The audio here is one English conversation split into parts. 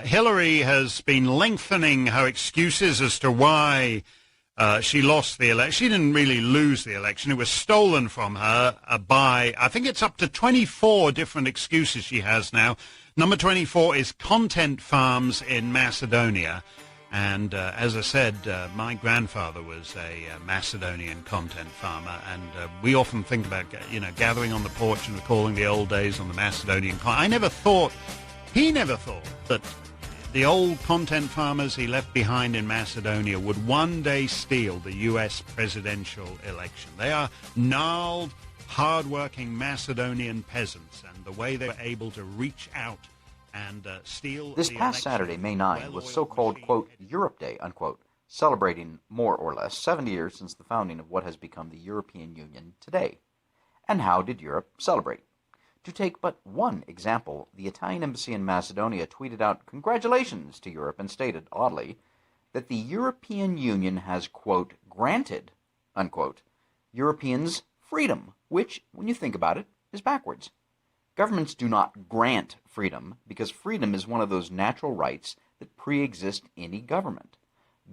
Hillary has been lengthening her excuses as to why she lost the election. She didn't really lose the election. It was stolen from her by, I think it's up to 24 different excuses she has now. Number 24 is content farms in Macedonia. And as I said, my grandfather was a Macedonian content farmer, and we often think about, gathering on the porch and recalling the old days on the Macedonian he never thought that the old content farmers he left behind in Macedonia would one day steal the U.S. presidential election. They are gnarled, hard-working Macedonian peasants, and the way they were able to reach out and steal This past Saturday, May 9, was so-called, quote, Europe Day, unquote, celebrating more or less 70 years since the founding of what has become the European Union today. And how did Europe celebrate? To take but one example, the Italian embassy in Macedonia tweeted out congratulations to Europe and stated, oddly, that the European Union has, quote, granted, unquote, Europeans freedom, which, when you think about it, is backwards. Governments do not grant freedom because freedom is one of those natural rights that pre-exist any government.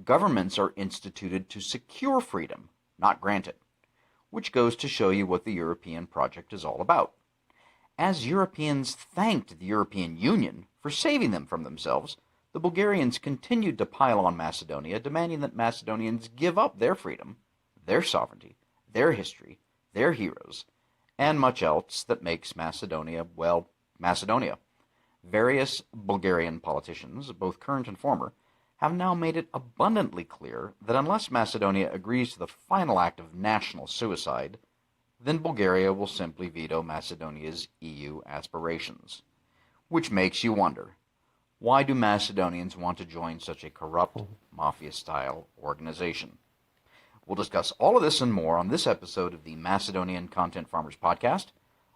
Governments are instituted to secure freedom, not grant it, which goes to show you what the European project is all about. As Europeans thanked the European Union for saving them from themselves, the Bulgarians continued to pile on Macedonia, demanding that Macedonians give up their freedom, their sovereignty, their history, their heroes, and much else that makes Macedonia, well, Macedonia. Various Bulgarian politicians, both current and former, have now made it abundantly clear that unless Macedonia agrees to the final act of national suicide, then Bulgaria will simply veto Macedonia's EU aspirations. Which makes you wonder, why do Macedonians want to join such a corrupt, mafia-style organization? We'll discuss all of this and more on this episode of the Macedonian Content Farmers Podcast.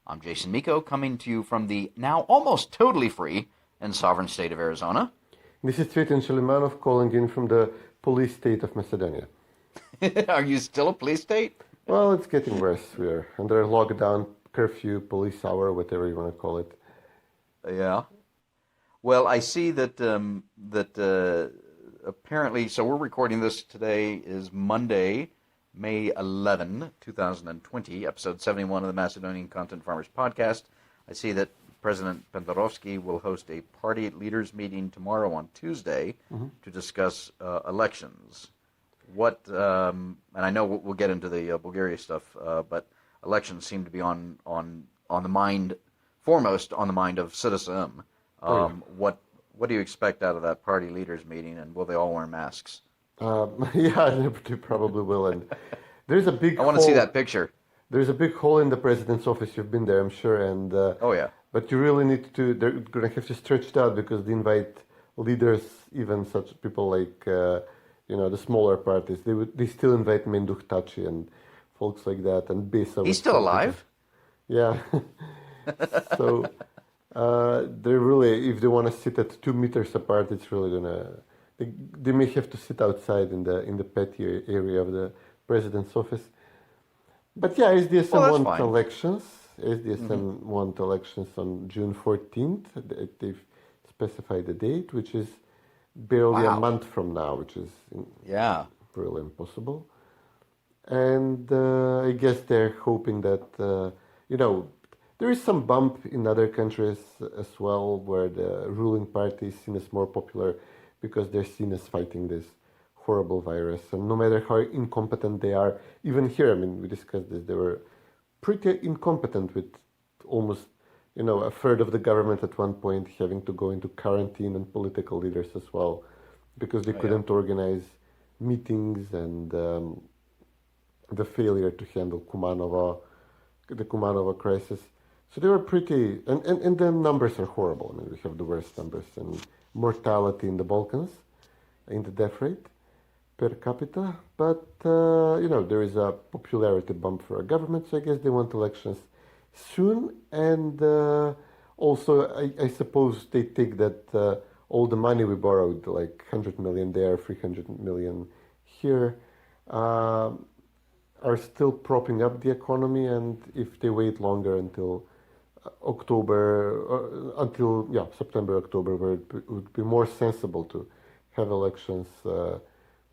I'm Jason Miko, coming to you from the now almost totally free and sovereign state of Arizona. This is Cvetin calling in from the police state of Macedonia. Are you still a police state? Well, it's getting worse. We're under lockdown, curfew, police hour, whatever you want to call it. Yeah. Well, I see that apparently, so we're recording this today is Monday, May 11, 2020, episode 71 of the Macedonian Content Farmers Podcast. I see that President Pendarovsky will host a party leaders meeting tomorrow on Tuesday to discuss elections. And I know we'll get into the Bulgaria stuff, but elections seem to be on the mind, foremost on the mind of citizen. What do you expect out of that party leaders meeting, and will they all wear masks? Yeah, they probably will. And there's a big. I want to see that picture. There's a big hole in the president's office. You've been there, I'm sure. And oh yeah. But you really need to. They're going to have to stretch it out because they invite leaders, even such people like the smaller parties. They still invite Menduh Taci and folks like that, and Besa. He's still alive. Yeah. So. They're really, if they want to sit at 2 meters apart, it's really gonna. They may have to sit outside in the patio area of the president's office. But yeah, SDSM won elections. SDSM won elections on June 14th. They've specified the date, which is barely a month from now, which is really impossible. And I guess they're hoping that there is some bump in other countries as well, where the ruling party is seen as more popular because they're seen as fighting this horrible virus. And no matter how incompetent they are, even here, I mean, we discussed this, they were pretty incompetent with almost, a third of the government at one point having to go into quarantine, and political leaders as well, because they couldn't organize meetings, and the failure to handle the Kumanova crisis. So they were pretty, and the numbers are horrible. I mean, we have the worst numbers in mortality in the Balkans, in the death rate per capita. But, there is a popularity bump for our government, so I guess they want elections soon. And also, I suppose they think that all the money we borrowed, like 100 million there, 300 million here, are still propping up the economy. And if they wait longer until October until September, October, where it would be more sensible to have elections,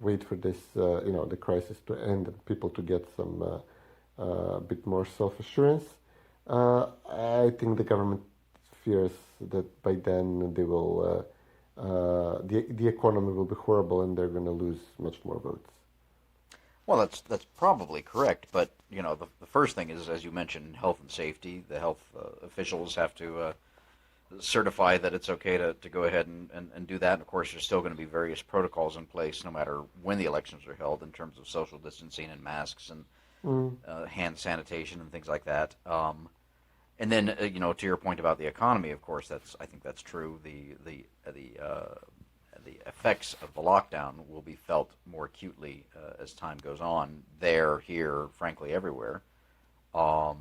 wait for this, the crisis to end and people to get some bit more self-assurance. I think the government fears that by then they will, the economy will be horrible and they're going to lose much more votes. Well, that's probably correct, but the first thing is, as you mentioned, health and safety. The health officials have to certify that it's okay to go ahead and do that. And of course, there's still going to be various protocols in place no matter when the elections are held in terms of social distancing and masks and hand sanitation and things like that. And then, to your point about the economy, of course, I think that's true. The effects of the lockdown will be felt more acutely as time goes on. There, here, frankly, everywhere. But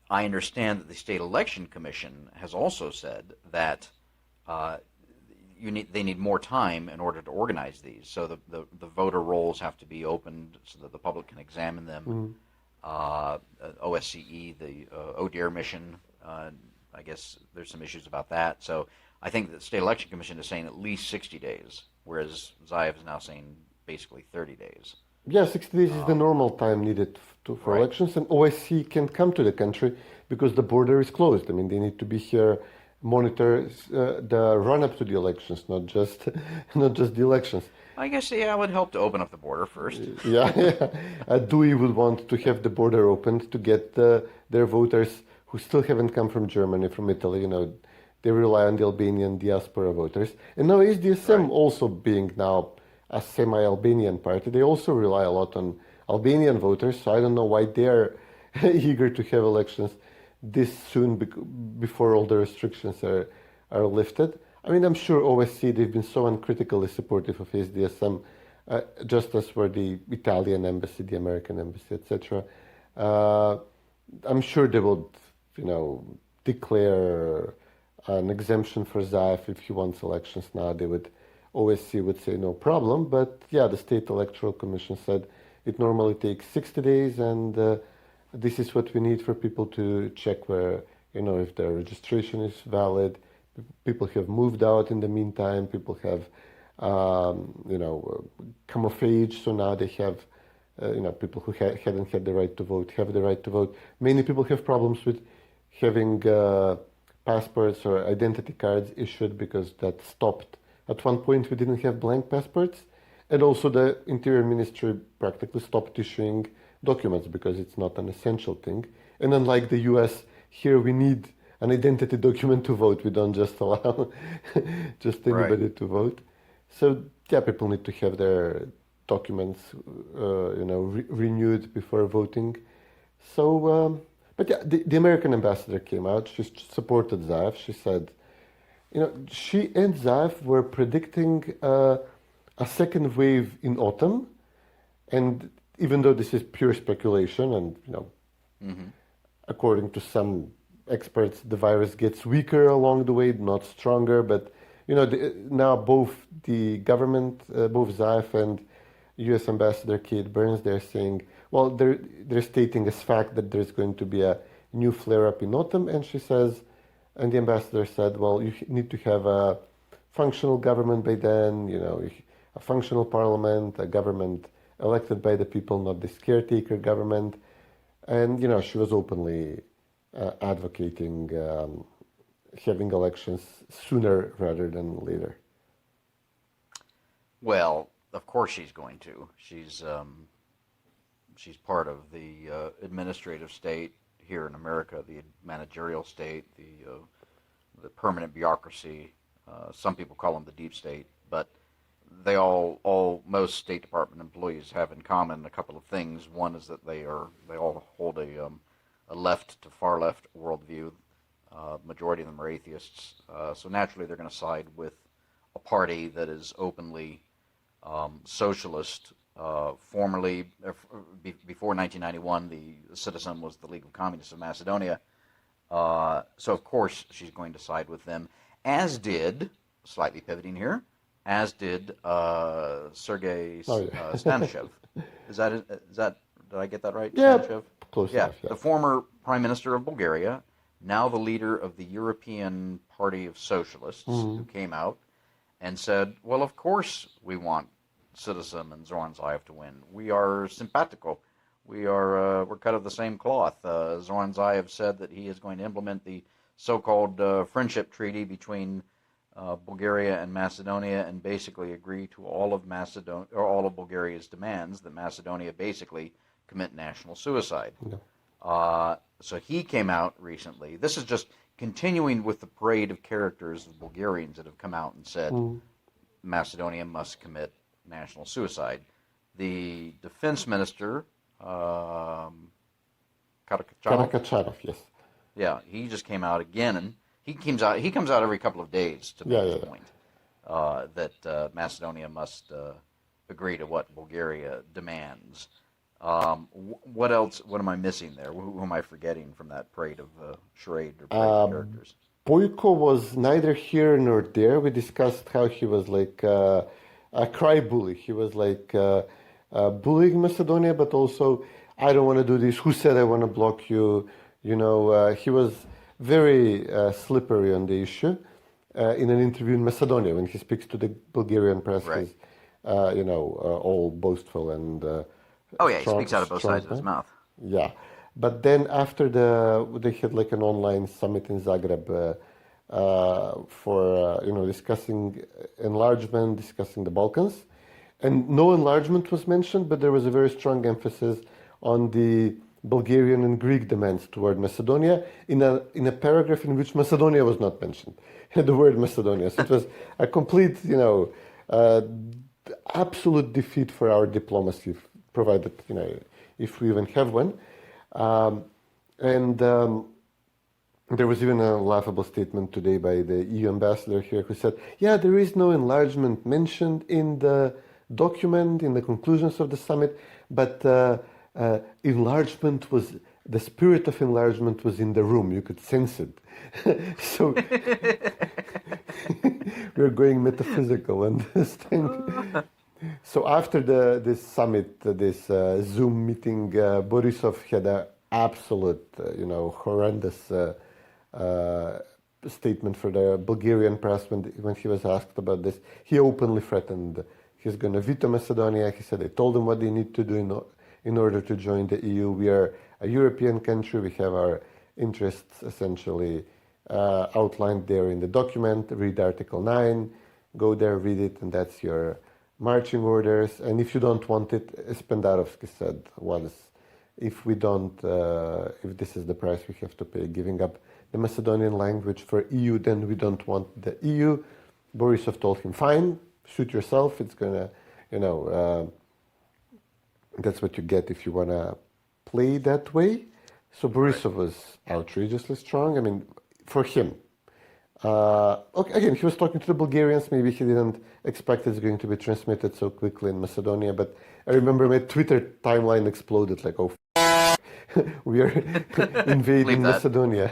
I understand that the State Election Commission has also said that they need more time in order to organize these. So the voter rolls have to be opened so that the public can examine them. OSCE, the ODIHR mission, I guess there's some issues about that. So I think the State Election Commission is saying at least 60 days, whereas Zaev is now saying basically 30 days. Yeah, 60 days is the normal time needed for elections, and OSCE can come to the country because the border is closed. I mean, they need to be here, monitor the run-up to the elections, not just the elections. I guess, I would help to open up the border first. Yeah. Dewey would want to have the border opened to get their voters who still haven't come from Germany, from Italy. They rely on the Albanian diaspora voters. And now SDSM also being now a semi-Albanian party, they also rely a lot on Albanian voters. So I don't know why they're eager to have elections this soon before all the restrictions are lifted. I mean, I'm sure OSCE, they've been so uncritically supportive of SDSM, just as were the Italian embassy, the American embassy, etc. I'm sure they would, declare an exemption for Zaev if he wants elections now. OSCE would say no problem. But yeah, the State Electoral Commission said it normally takes 60 days, and this is what we need for people to check where, if their registration is valid. People have moved out in the meantime. People have, come of age. So now they have, people who hadn't had the right to vote have the right to vote. Many people have problems with having passports or identity cards issued because that stopped. At one point, we didn't have blank passports. And also the Interior Ministry practically stopped issuing documents because it's not an essential thing. And unlike the US, here we need an identity document to vote. We don't just allow just anybody to vote. So yeah, people need to have their documents, renewed before voting. So, but yeah, the American ambassador came out. She supported Zaev. She said, she and Zaev were predicting a second wave in autumn, and even though this is pure speculation, and according to some experts, the virus gets weaker along the way, not stronger. But now both the government, both Zaev and U.S. Ambassador Kate Burns, they're saying, well, they're stating as fact that there's going to be a new flare-up in autumn, and she says, and the ambassador said, well, you need to have a functional government by then, a functional parliament, a government elected by the people, not this caretaker government. And she was openly advocating having elections sooner rather than later. Well, of course she's going to. She's part of the administrative state here in America, the managerial state, the permanent bureaucracy. Some people call them the deep state, but they most State Department employees have in common a couple of things. One is that they all hold a left to far left worldview. Majority of them are atheists, so naturally they're going to side with a party that is openly socialist. Formerly, before 1991, the Citizen was the League of Communists of Macedonia. So of course she's going to side with them, as did, slightly pivoting here, as did Sergei Stanishev. Did Did I get that right? Yeah, Sanchez? close Yeah, enough. Yeah. the former Prime Minister of Bulgaria, now the leader of the European Party of Socialists, who came out and said, well, of course we want Citizen and Zoran Zaev to win. We are simpatico. We're cut of the same cloth. Zoran Zaev said that he is going to implement the so-called friendship treaty between Bulgaria and Macedonia and basically agree to all of Bulgaria's demands that Macedonia basically commit national suicide. No. So he came out recently. This is just continuing with the parade of characters of Bulgarians that have come out and said Macedonia must commit national suicide. The defense minister, Karakachanov, yes. yeah, he just came out again, and he comes out every couple of days to make this point that Macedonia must agree to what Bulgaria demands. What else? What am I missing there? Who am I forgetting from that parade of charade or parade of characters? Boyko was neither here nor there. We discussed how he was like a cry bully. He was like bullying Macedonia, but also, I don't want to do this. Who said I want to block you? You know, he was very slippery on the issue in an interview in Macedonia when he speaks to the Bulgarian press. Right. He's, all boastful and He speaks out of both sides of his mouth. Yeah. But then after they had like an online summit in Zagreb for discussing enlargement, discussing the Balkans, and no enlargement was mentioned, but there was a very strong emphasis on the Bulgarian and Greek demands toward Macedonia in a paragraph in which Macedonia was not mentioned, the word Macedonia. So it was a complete, absolute defeat for our diplomacy, provided if we even have one. There was even a laughable statement today by the EU ambassador here who said, yeah, there is no enlargement mentioned in the document, in the conclusions of the summit, but enlargement was, the spirit of enlargement was in the room. You could sense it. So we're going metaphysical on this thing. So after this summit, this Zoom meeting, Borisov had an absolute, horrendous statement for the Bulgarian press when he was asked about this. He openly threatened he's going to veto Macedonia. He said they told him what they need to do in order to join the EU. We are a European country. We have our interests essentially outlined there in the document. Read Article 9. Go there, read it, and that's your marching orders. And if you don't want it, Spendarovsky said once, if this is the price we have to pay, giving up the Macedonian language for EU, then we don't want the EU. Borisov told him, fine, shoot yourself. It's gonna, that's what you get if you want to play that way. So Borisov was outrageously strong. I mean, for him. Again, he was talking to the Bulgarians. Maybe he didn't expect it's going to be transmitted so quickly in Macedonia. But I remember my Twitter timeline exploded like, oh, we are invading Macedonia.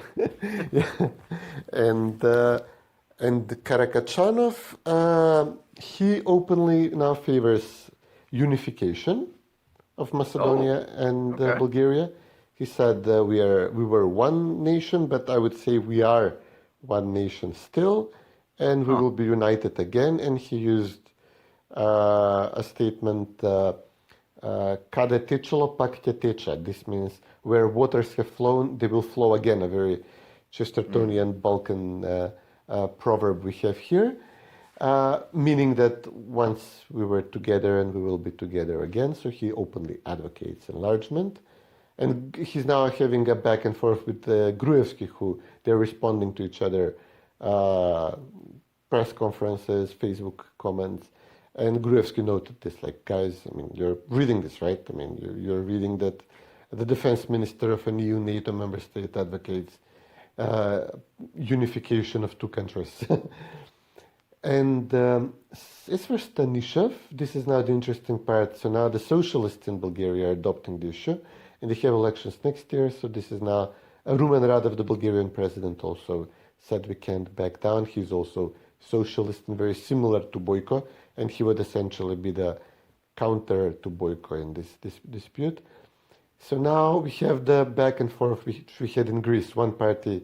Yeah. And Karakachanov, he openly now favors unification of Macedonia and Bulgaria. He said we were one nation, but I would say we are one nation still, and we will be united again. And he used a statement, "Kada tečelo, pak te teče." This means where waters have flown, they will flow again. A very Chestertonian Balkan proverb we have here, meaning that once we were together and we will be together again. So he openly advocates enlargement. And he's now having a back and forth with Gruevski, who they're responding to each other, press conferences, Facebook comments. And Gruevski noted this, like, guys, I mean, you're reading this, right? I mean, you're reading that the defense minister of an EU NATO member state advocates unification of two countries. And as for Stanishev, this is now the interesting part. So now the socialists in Bulgaria are adopting the issue. And they have elections next year, so this is now Rumen Radev, the Bulgarian president, also said we can't back down. He's also socialist and very similar to Boyko, and he would essentially be the counter to Boyko in this dispute. So now we have the back and forth which we had in Greece. One party,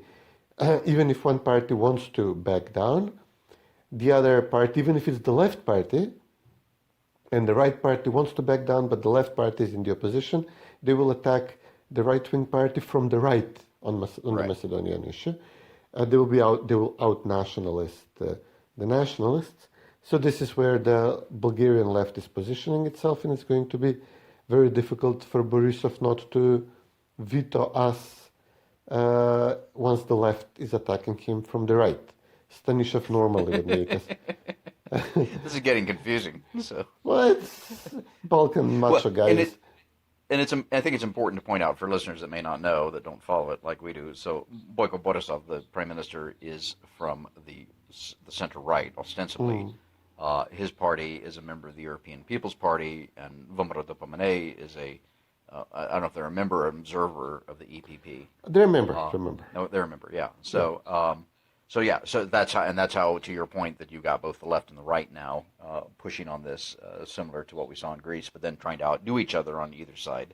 even if one party wants to back down, the other party, even if it's the left party, and the right party wants to back down, but the left party is in the opposition, they will attack the right-wing party from the right on the Macedonian issue. They will out-nationalist the nationalists. So this is where the Bulgarian left is positioning itself, and it's going to be very difficult for Borisov not to veto us once the left is attacking him from the right. Stanishev normally would make us. This is getting confusing. So. Well, it's Balkan macho guys. I think it's important to point out for listeners that may not know, that don't follow it like we do. So Boyko Borisov, the prime minister, is from the center right, ostensibly. His party is a member of the European People's Party, and Vomero Dopamine is I don't know if they're a member or observer of the EPP. They're a member. No, they're a member. Yeah. So. So that's how, to your point, that you got both the left and the right now pushing on this, similar to what we saw in Greece, but then trying to outdo each other on either side.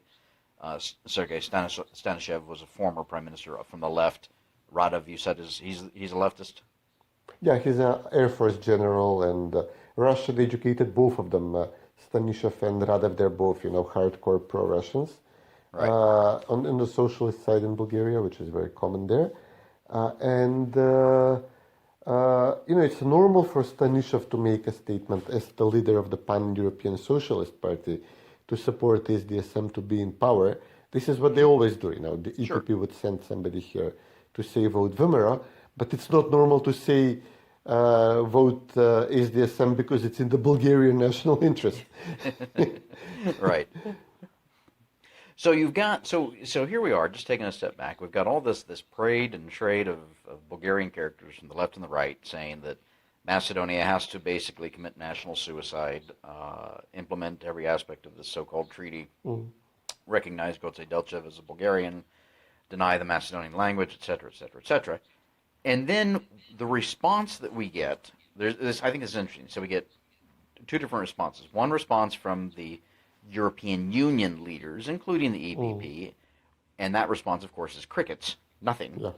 Sergei Stanishev was a former prime minister from the left. Radev, you said, he's a leftist? Yeah, he's an Air Force general, and Russian educated, both of them. Stanishev and Radev, they're both, hardcore pro-Russians. Right. On the socialist side in Bulgaria, which is very common there. It's normal for Stanishev to make a statement as the leader of the Pan-European Socialist Party to support SDSM to be in power. This is what they always do. The EPP would send somebody here to say vote Vomero, but it's not normal to say vote SDSM because it's in the Bulgarian national interest. Right. So you've got so here we are, just taking a step back. We've got all this parade and charade of Bulgarian characters from the left and the right saying that Macedonia has to basically commit national suicide, implement every aspect of this so-called treaty, recognize Goce Delchev as a Bulgarian, deny the Macedonian language, etc., etc., etc. And then the response that we get, I think is interesting. So we get two different responses. One response from the European Union leaders, including the EPP, and that response, of course, is crickets, nothing. Yeah.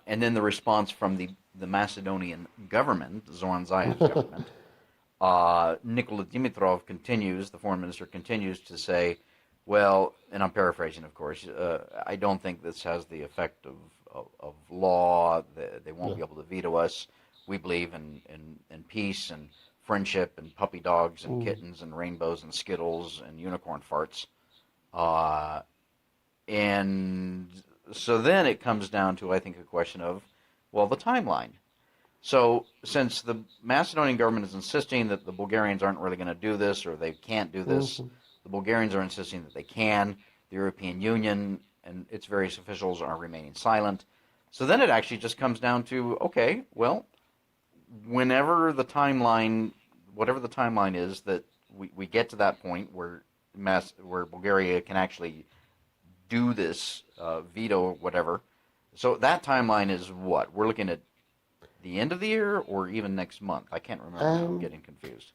And then the response from the Macedonian government, Zoran Zaev's government, Nikola Dimitrov continues, the foreign minister continues to say, well, and I'm paraphrasing, of course, I don't think this has the effect of law. They won't be able to veto us. We believe in peace and friendship and puppy dogs and kittens and rainbows and Skittles and unicorn farts. And so then it comes down to, I think, a question of, well, the timeline. So since the Macedonian government is insisting that the Bulgarians aren't really going to do this, or they can't do this, the Bulgarians are insisting that they can. The European Union and its various officials are remaining silent. So then it actually just comes down to, okay, well, whatever the timeline is, that we get to that point where Bulgaria can actually do this, veto, whatever. So that timeline is what? We're looking at the end of the year or even next month? I can't remember. I'm getting confused.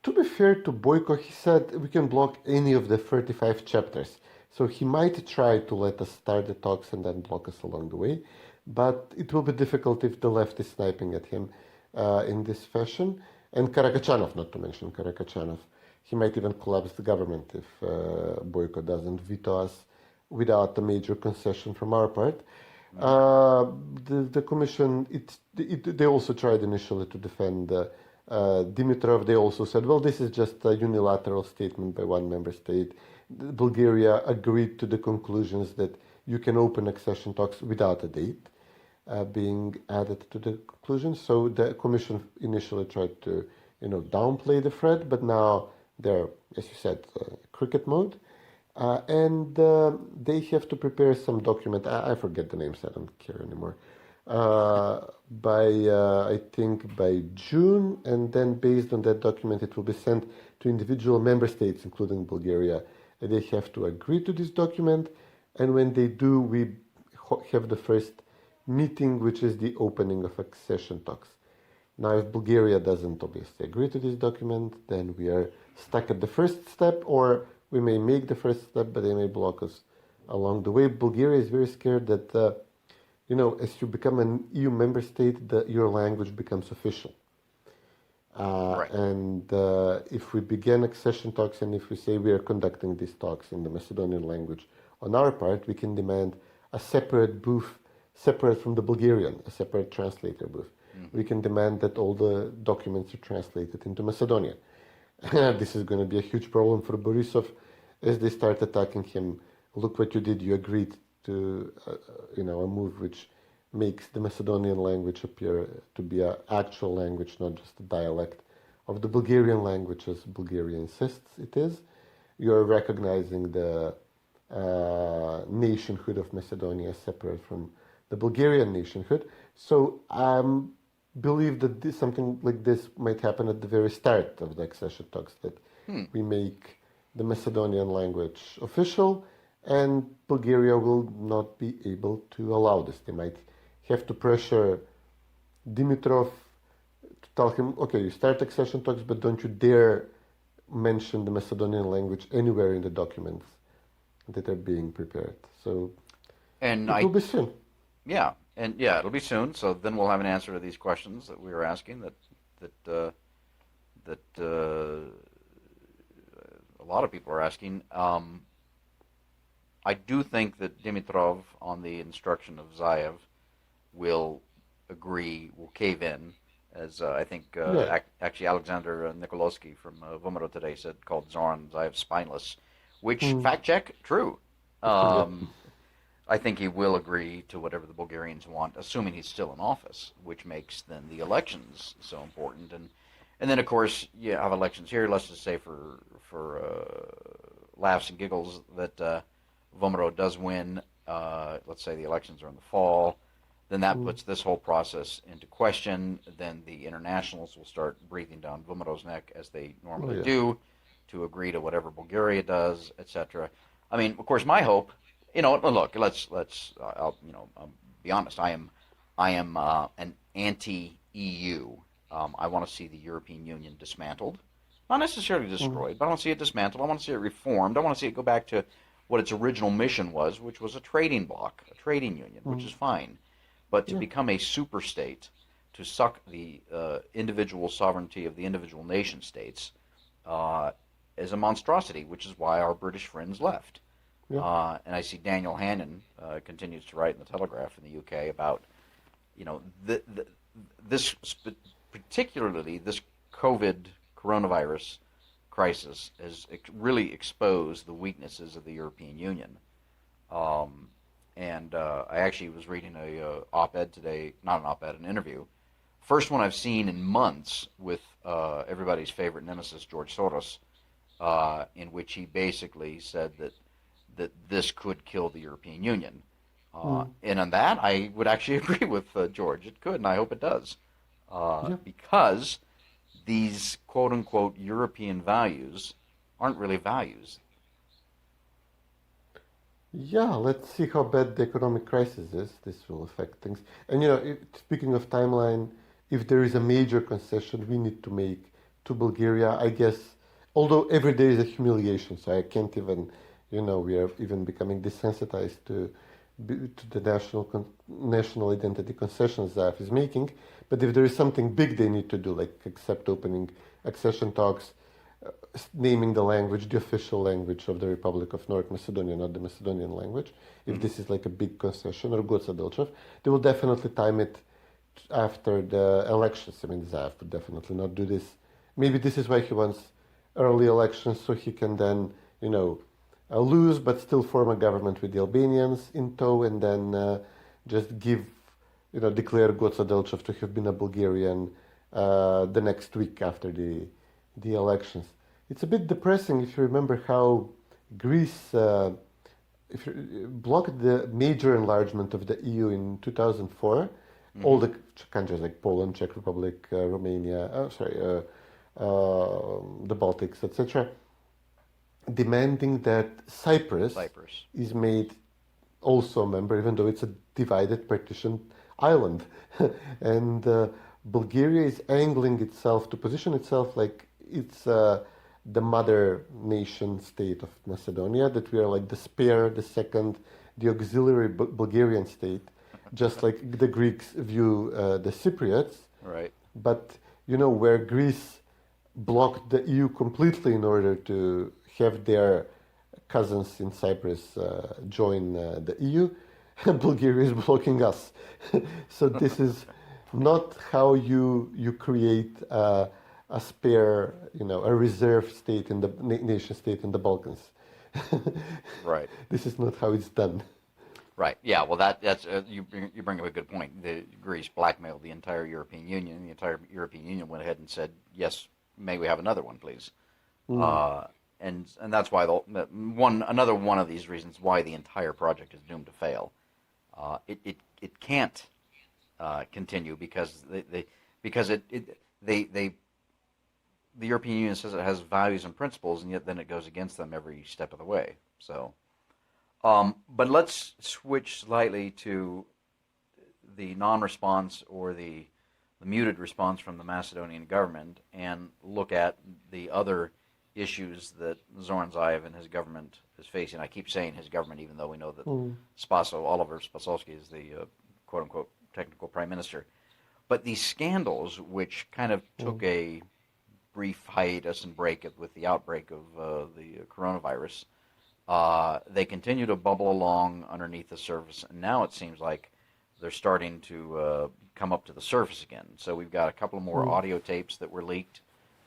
To be fair to Boyko, he said we can block any of the 35 chapters. So he might try to let us start the talks and then block us along the way. But it will be difficult if the left is sniping at him in this fashion. And Karakachanov, not to mention Karakachanov, he might even collapse the government if Boyko doesn't veto us without a major concession from our part. The commission, they also tried initially to defend Dimitrov. They also said, well, this is just a unilateral statement by one member state. Bulgaria agreed to the conclusions that you can open accession talks without a date being added to the conclusions. So the commission initially tried to, downplay the threat, but now they're, as you said, cricket mode. And they have to prepare some document. I forget the names. I don't care anymore. I think by June, and then based on that document, it will be sent to individual member states, including Bulgaria. And they have to agree to this document. And when they do, we have the first meeting, which is the opening of accession talks. Now, if Bulgaria doesn't obviously agree to this document, then we are stuck at the first step, or We may make the first step, but they may block us along the way. Bulgaria is very scared that, as you become an EU member state, your language becomes official. Right. And if we begin accession talks and if we say we are conducting these talks in the Macedonian language on our part, we can demand a separate booth, separate from the Bulgarian, a separate translator booth. We can demand that all the documents are translated into Macedonian. This is going to be a huge problem for Borisov as they start attacking him. Look what you did. You agreed to, a move which makes the Macedonian language appear to be an actual language, not just a dialect of the Bulgarian language, as Bulgaria insists it is. You're recognizing the nationhood of Macedonia separate from the Bulgarian nationhood. So I believe that something like this might happen at the very start of the accession talks, that we make the Macedonian language official, and Bulgaria will not be able to allow this. They might have to pressure Dimitrov to tell him, okay, you start accession talks, but don't you dare mention the Macedonian language anywhere in the documents that are being prepared. So it will be soon. Yeah, it'll be soon. So then we'll have an answer to these questions that we were asking that a lot of people are asking. I do think that Dimitrov, on the instruction of Zaev, will cave in, as I think actually Alexander Nikolowski from Vomero today said, called Zoran Zaev spineless, which, fact check, true. I think he will agree to whatever the Bulgarians want, assuming he's still in office, which makes then the elections so important. And then, of course, you have elections here. Let's just say for laughs and giggles that Vomero does win. Let's say the elections are in the fall. Then that puts this whole process into question. Then the internationals will start breathing down Vomero's neck, as they normally do, to agree to whatever Bulgaria does, etc. I mean, of course, my hope, look, let's I'll be honest. I am an anti-EU. I want to see the European Union dismantled, not necessarily destroyed, but I want to see it dismantled. I want to see it reformed. I want to see it go back to what its original mission was, which was a trading bloc, a trading union, which is fine. But to become a super state, to suck the individual sovereignty of the individual nation states, is a monstrosity, which is why our British friends left. Yeah. And I see Daniel Hannan continues to write in the Telegraph in the UK about, particularly this coronavirus crisis has really exposed the weaknesses of the European Union. And I actually was reading a op-ed today, not an op-ed, an interview. First one I've seen in months with everybody's favorite nemesis, George Soros, in which he basically said that this could kill the European Union. And on that, I would actually agree with George. It could, and I hope it does. Because these quote-unquote European values aren't really values. Yeah, let's see how bad the economic crisis is. This will affect things. And, speaking of timeline, if there is a major concession we need to make to Bulgaria, I guess, although every day is a humiliation, so I can't even, we are even becoming desensitized to the national identity concessions Zaev is making. But if there is something big they need to do, like accept opening accession talks, naming the language the official language of the Republic of North Macedonia, not the Macedonian language, if this is like a big concession, or Goca Delchev, they will definitely time it after the elections. I mean, Zaev would definitely not do this. Maybe this is why he wants early elections, so he can then, lose, but still form a government with the Albanians in tow, and then just declare Goca Delchev to have been a Bulgarian the next week after the elections. It's a bit depressing if you remember how Greece blocked the major enlargement of the EU in 2004. All the countries like Poland, Czech Republic, Romania, the Baltics, etc., demanding that Cyprus is made also a member, even though it's a divided, partitioned island. And Bulgaria is angling itself to position itself like it's the mother nation state of Macedonia, that we are like the spare, the second, the auxiliary Bulgarian state, just like the Greeks view the Cypriots. Right. But, where Greece blocked the EU completely in order to have their cousins in Cyprus join the EU, Bulgaria is blocking us. So this is not how you create a spare, a reserve state in the nation state in the Balkans. Right. This is not how it's done. Right. Yeah. Well, that's you bring up a good point. Greece blackmailed the entire European Union. The entire European Union went ahead and said, "Yes, may we have another one, please?" And that's why another one of these reasons why the entire project is doomed to fail. It can't continue because the European Union says it has values and principles, and yet then it goes against them every step of the way. So. But let's switch slightly to the non-response or the muted response from the Macedonian government and look at the other issues that Zoran Zaev and his government is facing. I keep saying his government, even though we know that Oliver Spasovski is the quote-unquote technical prime minister. But these scandals, which kind of took a brief hiatus and break with the outbreak of the coronavirus, they continue to bubble along underneath the surface, and now it seems like they're starting to come up to the surface again. So we've got a couple of more audio tapes that were leaked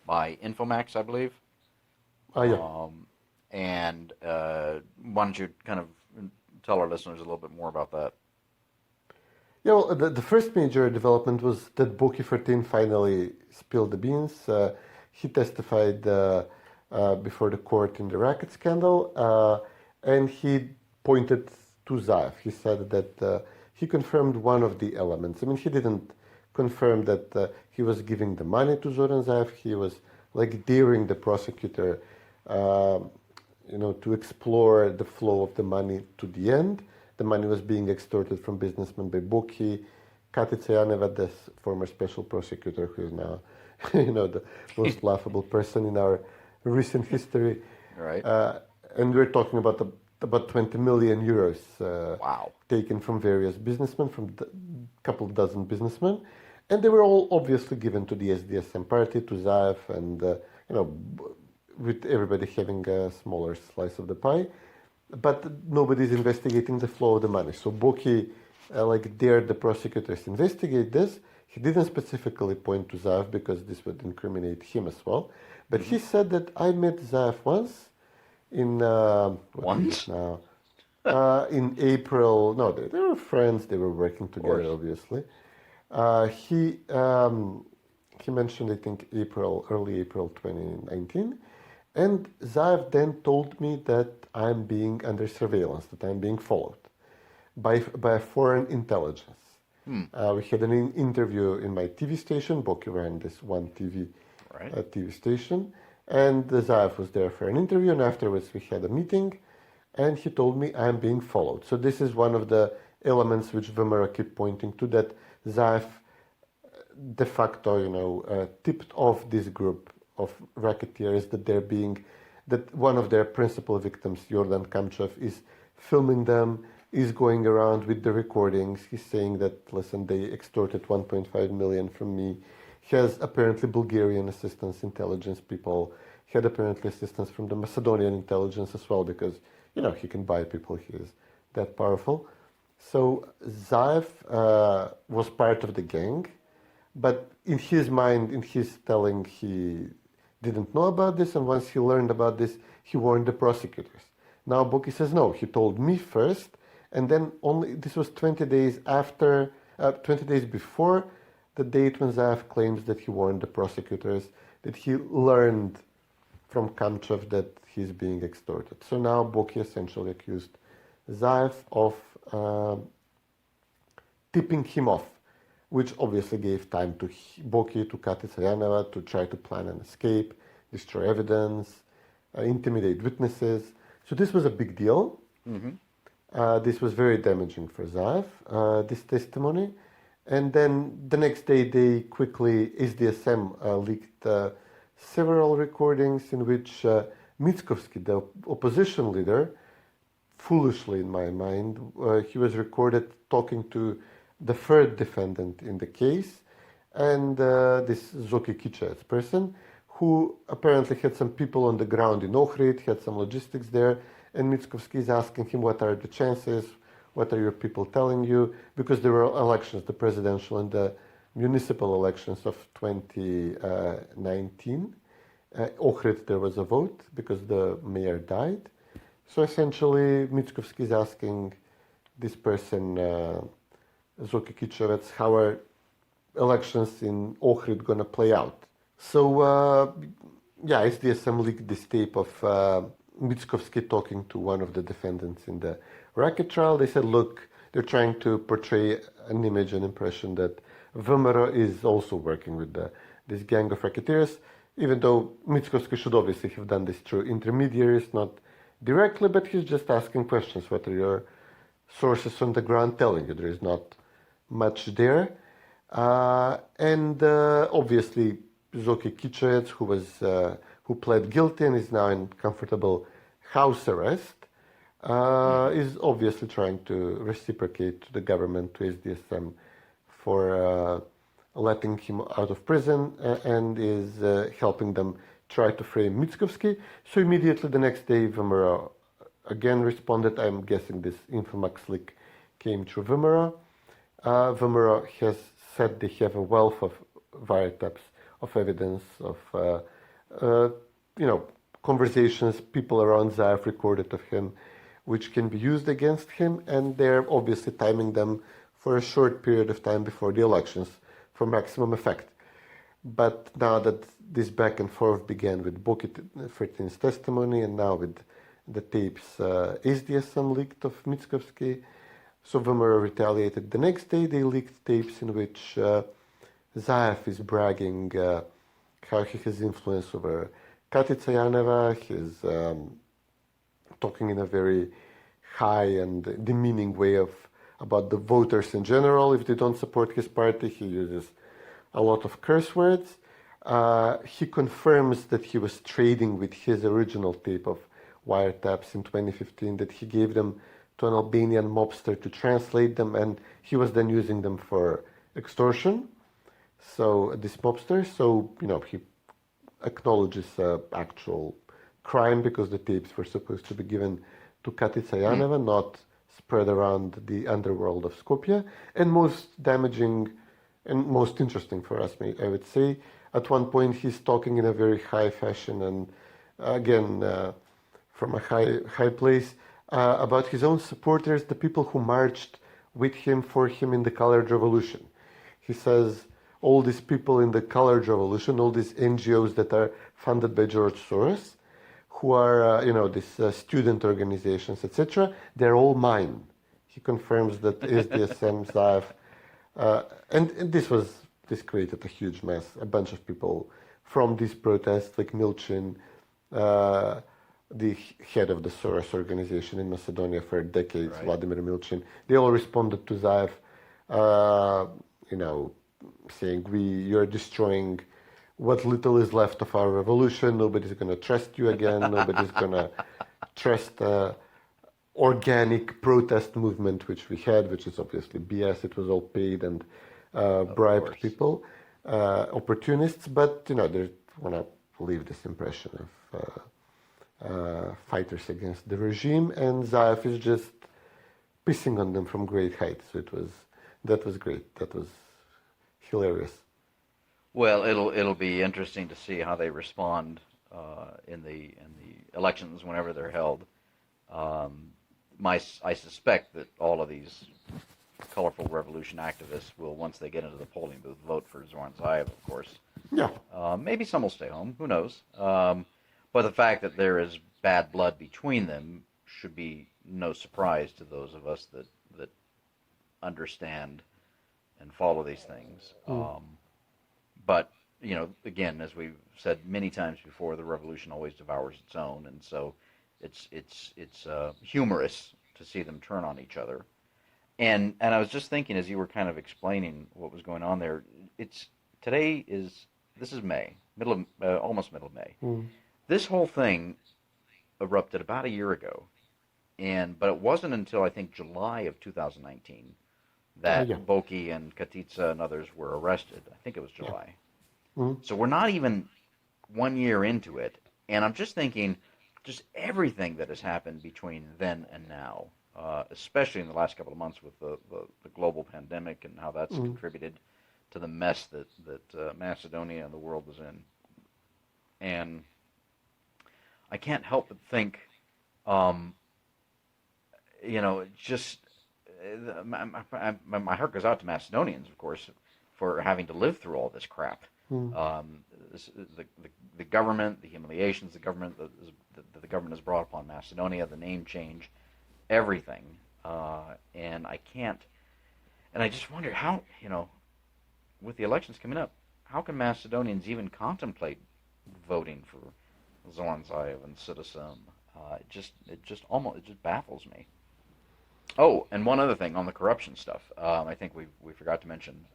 by Infomax, I believe. Oh, yeah. And why don't you kind of tell our listeners a little bit more about that? Yeah, well, the first major development was that Boki 14 finally spilled the beans. He testified before the court in the racket scandal, and he pointed to Zaev. He said that he confirmed one of the elements. I mean, he didn't confirm that he was giving the money to Zoran Zaev. He was like daring the prosecutor, to explore the flow of the money to the end. The money was being extorted from businessmen by Boki, Cvetin and Jason, the former special prosecutor, who is now, the most laughable person in our recent history. Right. And we're talking about 20 million euros wow. taken from various businessmen, from a couple dozen businessmen. And they were all obviously given to the SDSM party, to Zaev, and, with everybody having a smaller slice of the pie. But nobody's investigating the flow of the money. So Boki, dared the prosecutors investigate this. He didn't specifically point to Zaev because this would incriminate him as well. But he said that I met Zaev once in... once? Now? In April. No, they were friends. They were working together, obviously. He mentioned, I think, early April 2019. And Zaev then told me that I'm being under surveillance, that I'm being followed by foreign intelligence. We had an interview in my TV station. Boki ran this one TV station. And Zaev was there for an interview. And afterwards we had a meeting. And he told me I'm being followed. So this is one of the elements which Vemera keep pointing to, that Zaev de facto, tipped off this group of racketeers, that one of their principal victims, Jordan Kamchev, is filming them, is going around with the recordings. He's saying that, listen, they extorted 1.5 million from me. He has apparently Bulgarian assistance, intelligence people. He had apparently assistance from the Macedonian intelligence as well, because, he can buy people. He is that powerful. So Zaev was part of the gang, but in his mind, in his telling, he didn't know about this, and once he learned about this, he warned the prosecutors. Now Boki says, no, he told me first, and then this was 20 days before the date when Zaev claims that he warned the prosecutors, that he learned from Kamchev that he's being extorted. So now Boki essentially accused Zaev of tipping him off, which obviously gave time to Boki, to Cvetin to try to plan an escape, destroy evidence, intimidate witnesses. So this was a big deal. Mm-hmm. This was very damaging for Zaev, this testimony. And then the next day, they quickly, SDSM leaked several recordings in which Mickovsky, the opposition leader, foolishly in my mind, he was recorded talking to the third defendant in the case, and this Zoki Kichets person, who apparently had some people on the ground in Ohrid, had some logistics there, and Mickovsky is asking him, what are the chances, what are your people telling you, because there were elections, the presidential and the municipal elections of 2019. Ohrid, there was a vote because the mayor died. So essentially, Mickovsky is asking this person, Zoki Kichevets, how are elections in Ohrid going to play out? So, SDSM leaked this tape of Mickovsky talking to one of the defendants in the racket trial. They said, look, they're trying to portray an image, an impression that VMRO is also working with this gang of racketeers, even though Mickovsky should obviously have done this through intermediaries, not directly, but he's just asking questions. What are your sources on the ground telling you? There is not much there. Obviously, Zoki Kichets, who pled guilty and is now in comfortable house arrest, is obviously trying to reciprocate to the government, to SDSM, for letting him out of prison, and is helping them try to frame Mickovsky. So immediately the next day, VMRO again responded. I'm guessing this Infomax leak came through VMRO. VMRO has said they have a wealth of wiretaps, of evidence, of conversations people around Zaev recorded of him, which can be used against him, and they're obviously timing them for a short period of time before the elections for maximum effect. But now that this back and forth began with Boki 13's testimony, and now with the tapes SDSM leaked of Mickovsky, so VMRO retaliated. The next day they leaked tapes in which Zaev is bragging how he has influence over Katica Yaneva. He's talking in a very high and demeaning way about the voters in general. If they don't support his party, he uses a lot of curse words. He confirms that he was trading with his original tape of wiretaps in 2015, that he gave them to an Albanian mobster to translate them, and he was then using them for extortion. So this mobster, he acknowledges actual crime because the tapes were supposed to be given to Katica Yaneva, not spread around the underworld of Skopje. And most damaging and most interesting for us, I would say, at one point he's talking in a very high fashion and again from a high place about his own supporters, the people who marched with him, for him in the Colored Revolution. He says all these people in the Colored Revolution, all these NGOs that are funded by George Soros, who are, these student organizations, etc., they're all mine. He confirms that SDSM, Zaev, and this created a huge mess. A bunch of people from these protests, like Milchin, the head of the Soros organization in Macedonia for decades, right. Vladimir Milchin, they all responded to Zaev, saying, you're destroying what little is left of our revolution. Nobody's going to trust you again. Nobody's going to trust the organic protest movement which we had, which is obviously BS. It was all paid and bribed people, opportunists. But, they want to leave this impression of fighters against the regime. And Zaev is just pissing on them from great heights. So that was great. That was hilarious. Well, it'll be interesting to see how they respond in the elections whenever they're held. I suspect that all of these colorful revolution activists will, once they get into the polling booth, vote for Zoran Zaev, of course. Yeah. Maybe some will stay home. Who knows? But the fact that there is bad blood between them should be no surprise to those of us that understand and follow these things. But, again, as we've said many times before, the revolution always devours its own, and so it's humorous to see them turn on each other. And I was just thinking, as you were kind of explaining what was going on there, today is This is May, almost middle of May. Mm. This whole thing erupted about a year ago, but it wasn't until I think July of 2019 that Boki and Katica and others were arrested. I think it was July. Yeah. Mm. So we're not even 1 year into it, and I'm just thinking, just everything that has happened between then and now, especially in the last couple of months with the global pandemic and how that's contributed to the mess that Macedonia and the world is in. And I can't help but think, just my heart goes out to Macedonians, of course, for having to live through all this crap. The government, the humiliations the government has brought upon Macedonia, the name change, everything, and I just wonder how, with the elections coming up, how can Macedonians even contemplate voting for Zoran Zaev and Citizen? It just baffles me. Oh, and one other thing on the corruption stuff, I think we forgot to mention.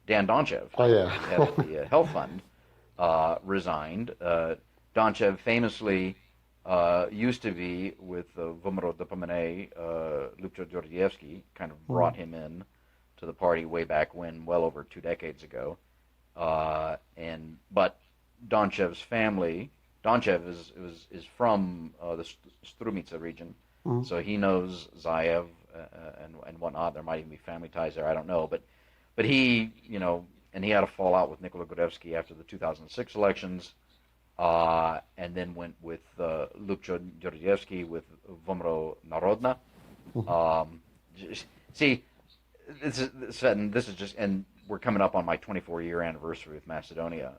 Dan Donchev, head of the health fund, resigned. Donchev famously used to be with Vomero Dopamine, Lupcho Georgievsky, kind of brought him in to the party way back when, well over 2 decades ago. But Donchev's family, Donchev is from the Strumica region, so he knows Zaev and whatnot. There might even be family ties there. I don't know, but he, and he had a fallout with Nikola Gorevsky after the 2006 elections, and then went with Lupcho Georgievsky with Vomero Narodna. See, this is just, and we're coming up on my 24-year anniversary with Macedonia.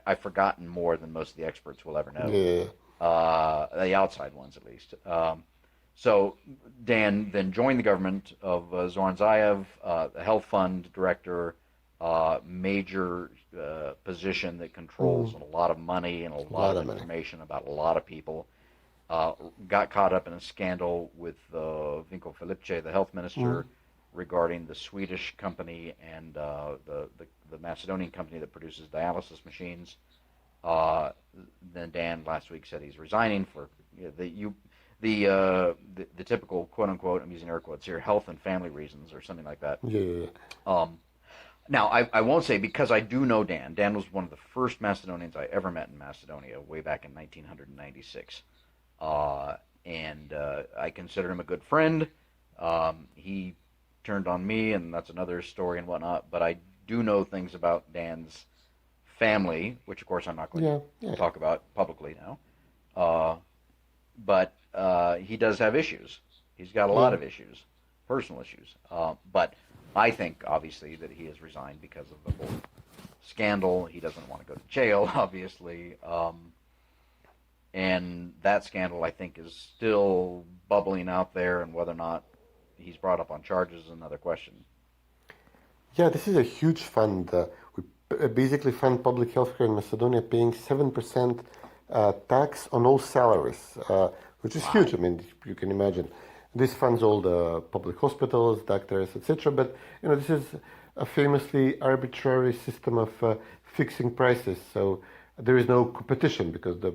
I've forgotten more than most of the experts will ever know. Yeah. The outside ones, at least. So Dan then joined the government of Zoran Zaev, the health fund director, major position that controls a lot of money and a lot of information about a lot of people. Got caught up in a scandal with Vinko Filipce, the health minister, regarding the Swedish company and the Macedonian company that produces dialysis machines. Then Dan last week said he's resigning for the typical quote unquote, I'm using air quotes here, health and family reasons or something like that. Yeah. Now I won't say, because I do know Dan. Dan was one of the first Macedonians I ever met in Macedonia way back in 1996, and I consider him a good friend. He turned on me, and that's another story and whatnot. But I do know things about Dan's family, which of course I'm not going to talk about publicly now. But he does have issues. He's got a lot of issues, personal issues. But I think, obviously, that he has resigned because of the whole scandal. He doesn't want to go to jail, obviously. And that scandal, I think, is still bubbling out there, and whether or not he's brought up on charges is another question. Yeah, this is a huge fund. We basically fund public healthcare in Macedonia, paying 7% tax on all salaries, which is huge. I mean, you can imagine. This funds all the public hospitals, doctors, etc. But this is a famously arbitrary system of fixing prices. So there is no competition because the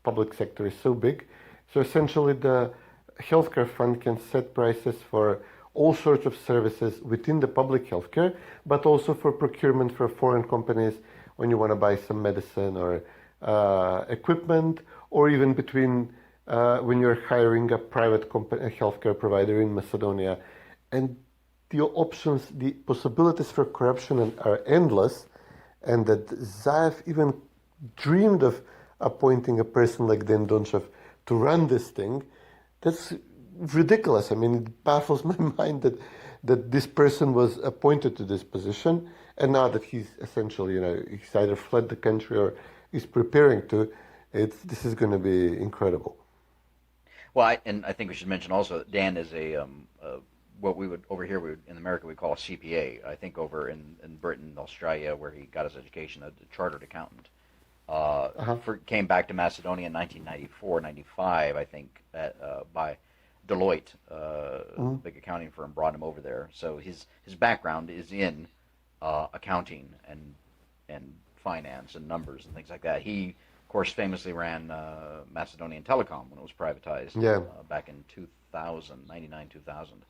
public sector is so big. So essentially, the healthcare fund can set prices for all sorts of services within the public healthcare, but also for procurement for foreign companies when you want to buy some medicine or equipment, or even between when you're hiring a private company, a healthcare provider in Macedonia. And the options, the possibilities for corruption are endless, and that Zaev even dreamed of appointing a person like Dan Donchev to run this thing. That's ridiculous. I mean, it baffles my mind that this person was appointed to this position, and now that he's essentially, he's either fled the country or is preparing to, this is going to be incredible. Well, I think we should mention also that Dan is what we would, over here, in America, we call a CPA. I think over in Britain, Australia, where he got his education, a chartered accountant. Came back to Macedonia in 1994, 95, I think, by Deloitte, big accounting firm, brought him over there. So his background is in accounting finance and numbers and things like that. He, of course, famously ran Macedonian Telecom when it was privatized back in 2000, 99, 2000.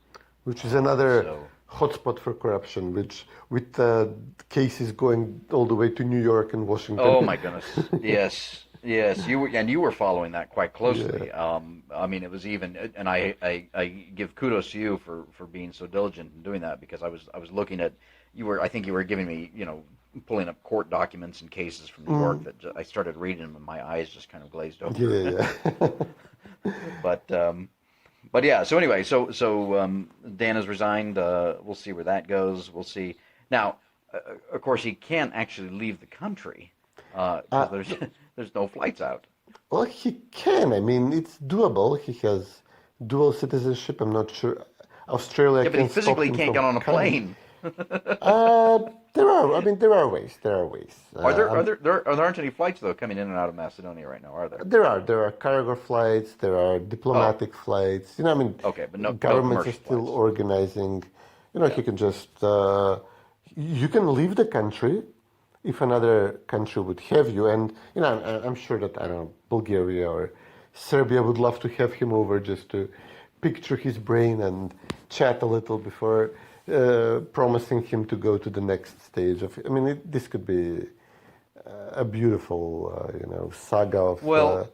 Which is another hotspot for corruption, which with cases going all the way to New York and Washington. Oh my goodness! Yes, you were following that quite closely. Yeah. I mean, it was even, and I give kudos to you for being so diligent in doing that, because I was looking at I think you were giving me, pulling up court documents and cases from New York that I started reading them and my eyes just kind of glazed over. Yeah. But yeah, so anyway, so Dan has resigned. We'll see where that goes. We'll see. Now, of course, he can't actually leave the country because there's no flights out. Well, he can. I mean, it's doable. He has dual citizenship. I'm not sure. Australia. Yeah, but he physically can't get on a plane. There are ways. There aren't any flights though coming in and out of Macedonia right now, are there? There are cargo flights. There are diplomatic flights. Okay, but no governments are commercial still flights. organizing. You can just you can leave the country if another country would have you, and I'm sure that Bulgaria or Serbia would love to have him over just to picture his brain and chat a little before promising him to go to the next stage of. This could be a beautiful, saga of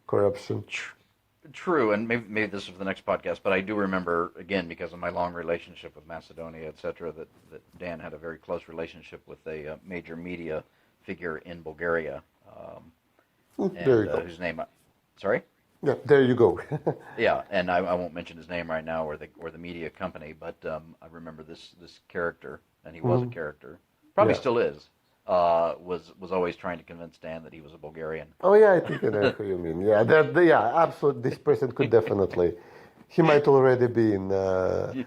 corruption. True, and maybe this is for the next podcast, but I do remember, again, because of my long relationship with Macedonia, etc., that Dan had a very close relationship with a major media figure in Bulgaria. There you go. Whose name? Sorry. Yeah, there you go. Yeah, and I won't mention his name right now or the media company, but I remember this character, and he was a character, probably still is. Was always trying to convince Dan that he was a Bulgarian. Oh yeah, I think I know who you mean. Yeah, absolutely. This person could definitely. He might already be in on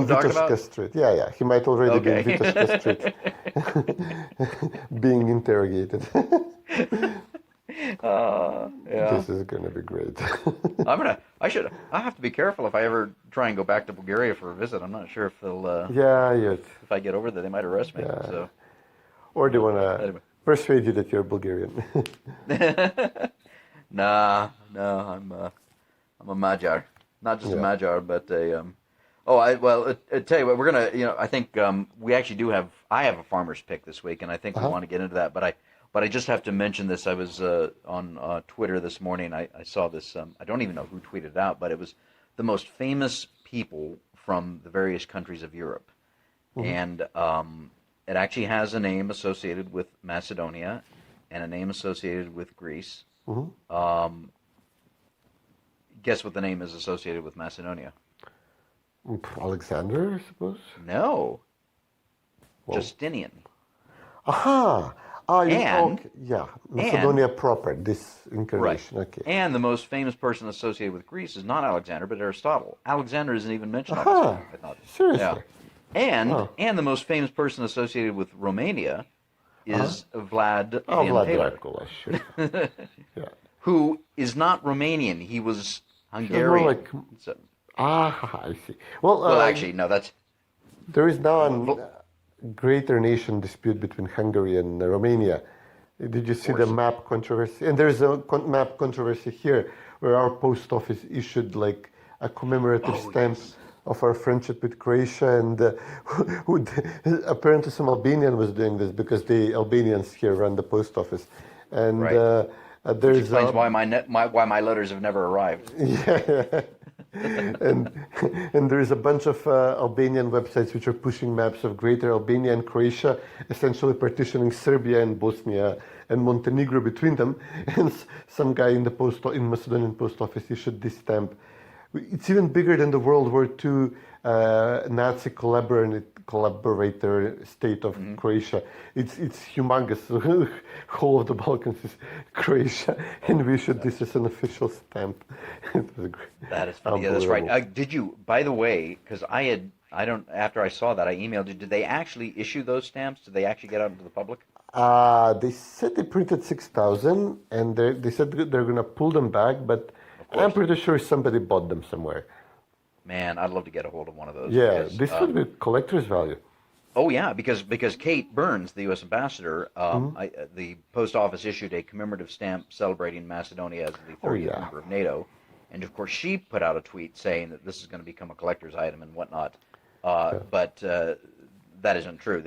Vitebska Street. Yeah. He might already be in Vitebska Street, being interrogated. This is gonna be great. I have to be careful if I ever try and go back to Bulgaria for a visit. I'm not sure if they'll. If I get over there, they might arrest me. Yeah. So. Or they want to persuade you that you're Bulgarian. Nah, I'm a Magyar, not just a Magyar, but a. I tell you what, we're gonna. I think we actually I have a farmer's pick this week, and I think we want to get into that. But I just have to mention this. I was on Twitter this morning. I saw this. I don't even know who tweeted it out, but it was the most famous people from the various countries of Europe, and. It actually has a name associated with Macedonia and a name associated with Greece. Guess what the name is associated with Macedonia? Alexander, I suppose? No. Justinian. Aha! Macedonia proper, this incarnation. Right. Okay. And the most famous person associated with Greece is not Alexander, but Aristotle. Alexander isn't even mentioned on this one, I thought. Seriously? Yeah. And the most famous person associated with Romania is Vlad Taylor. Dracula, sure. Who is not Romanian. He was Hungarian. I see. Well, actually, no, that's... There is now a greater nation dispute between Hungary and Romania. Did you see the map controversy? And there's a map controversy here where our post office issued a commemorative stamp of our friendship with Croatia, and apparently some Albanian was doing this because the Albanians here run the post office, and which explains why my letters have never arrived. Yeah, and there is a bunch of Albanian websites which are pushing maps of Greater Albania and Croatia, essentially partitioning Serbia and Bosnia and Montenegro between them. And some guy in Macedonian post office issued this stamp. It's even bigger than the World War II Nazi collaborator state of Croatia. It's humongous. Whole of the Balkans is Croatia, and we issued this as an official stamp. It was great. That is funny. Yeah, that's right. Did you? By the way, because after I saw that, I emailed you. Did they actually issue those stamps? Did they actually get out into the public? They said they printed 6,000, and they said they're going to pull them back, but. I'm pretty sure somebody bought them somewhere. Man, I'd love to get a hold of one of those. Yeah, this would be collector's value. Oh yeah, because Kate Burns, the U.S. ambassador, the post office issued a commemorative stamp celebrating Macedonia as the Oh 30th yeah. member of NATO, and of course she put out a tweet saying that this is going to become a collector's item and whatnot. Yeah. But that isn't true.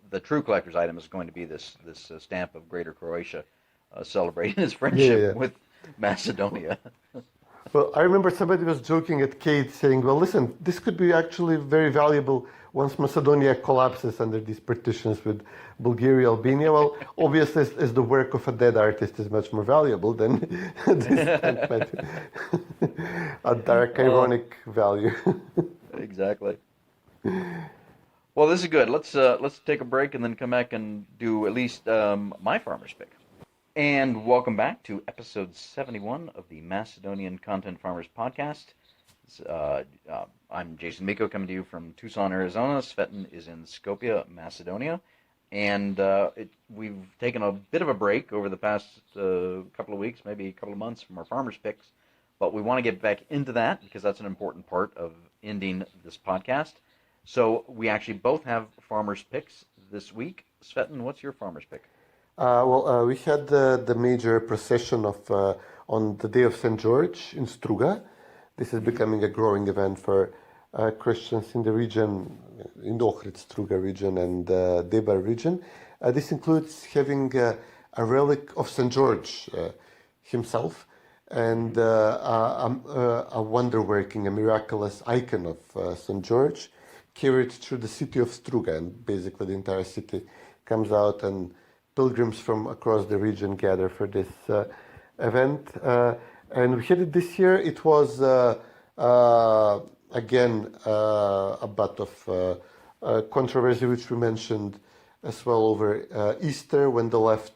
The true collector's item is going to be this stamp of Greater Croatia celebrating its Yeah, yeah, friendship yeah. with Macedonia. Well, I remember somebody was joking at Kate saying, well, listen, this could be actually very valuable once Macedonia collapses under these partitions with Bulgaria, Albania. Well, obviously, as the work of a dead artist is much more valuable than this stamp might be. A dark, Oh, ironic value. exactly. Well, this is good. Let's take a break and then come back and do at least my farmer's pick. And welcome back to episode 71 of the Macedonian Content Farmers Podcast. I'm Jason Miko, coming to you from Tucson, Arizona. Cvetin is in Skopje, Macedonia. And we've taken a bit of a break over the past couple of weeks, maybe a couple of months from our farmers' picks. But we want to get back into that because that's an important part of ending this podcast. So we actually both have farmers' picks this week. Cvetin, what's your farmer's pick? We had the major procession of on the day of St. George in Struga. This is becoming a growing event for Christians in the region, in the Ohrid Struga region and Debar region. This includes having a relic of St. George himself and a wonder-working, a miraculous icon of St. George carried through the city of Struga, and basically the entire city comes out and pilgrims from across the region gather for this event. And we had it this year. It was, again, a bit of controversy, which we mentioned as well over Easter, when the left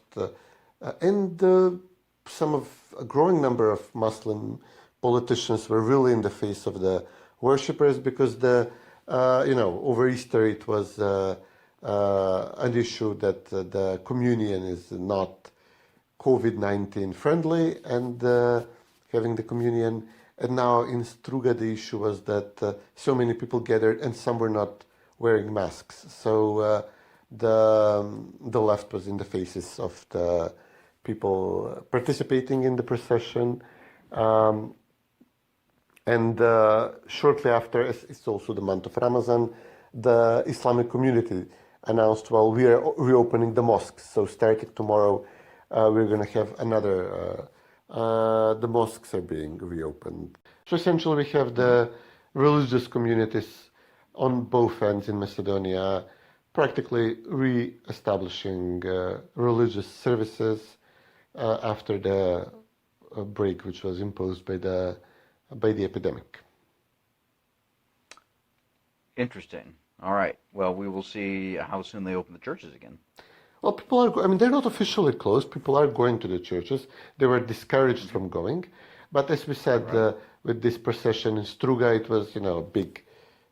and a growing number of Muslim politicians were really in the face of the worshippers because over Easter it was an issue that the communion is not COVID-19 friendly and having the communion. And now in Struga, the issue was that so many people gathered and some were not wearing masks. So the left was in the faces of the people participating in the procession. And shortly after, it's also the month of Ramadan, the Islamic community announced, well, we are reopening the mosques. So starting tomorrow, we're going to have another, the mosques are being reopened. So essentially we have the religious communities on both ends in Macedonia practically re-establishing religious services after the break which was imposed by the epidemic. Interesting. All right. Well, we will see how soon they open the churches again. Well, people are, they're not officially closed. People are going to the churches. They were discouraged from going. But as we said, Right. With this procession in Struga, it was, a big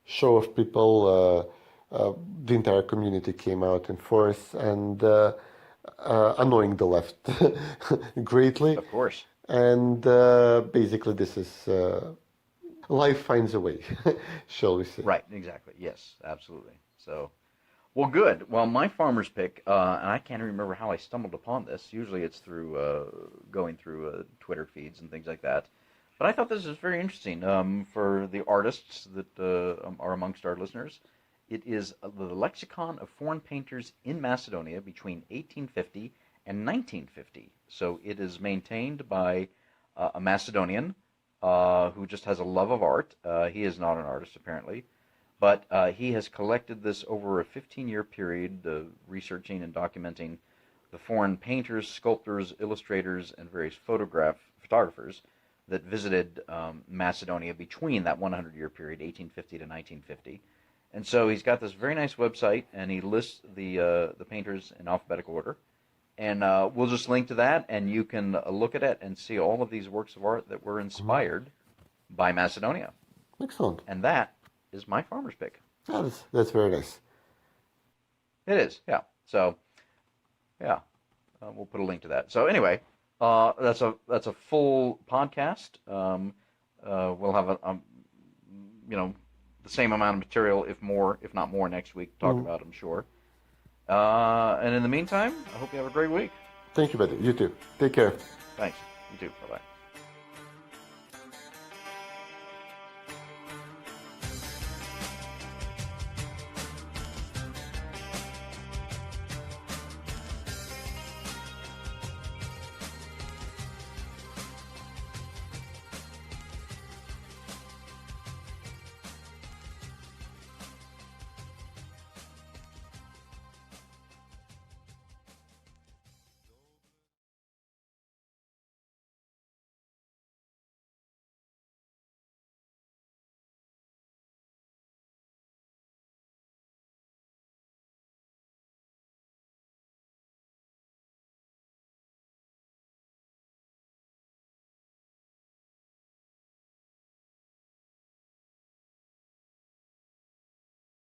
show of people. The entire community came out in force and annoying the left greatly. Of course. And basically this is, life finds a way, shall we say. Right. Exactly. Yes. Absolutely. So, well, good. Well, my farmer's pick, and I can't remember how I stumbled upon this. Usually it's through going through Twitter feeds and things like that. But I thought this was very interesting for the artists that are amongst our listeners. It is the lexicon of foreign painters in Macedonia between 1850 and 1950. So it is maintained by a Macedonian who just has a love of art. He is not an artist, apparently. But he has collected this over a 15-year period, researching and documenting the foreign painters, sculptors, illustrators, and various photographers that visited Macedonia between that 100-year period, 1850 to 1950. And so he's got this very nice website, and he lists the painters in alphabetical order. And we'll just link to that, and you can look at it and see all of these works of art that were inspired by Macedonia. Excellent. And that is my farmer's pick. That's very nice. It is, yeah. So, yeah, we'll put a link to that. So anyway, that's a full podcast. We'll have the the same amount of material, if not more, next week to talk about, I'm sure. And in the meantime, I hope you have a great week. Thank you, buddy. You too. Take care. Thanks. You too. Bye-bye.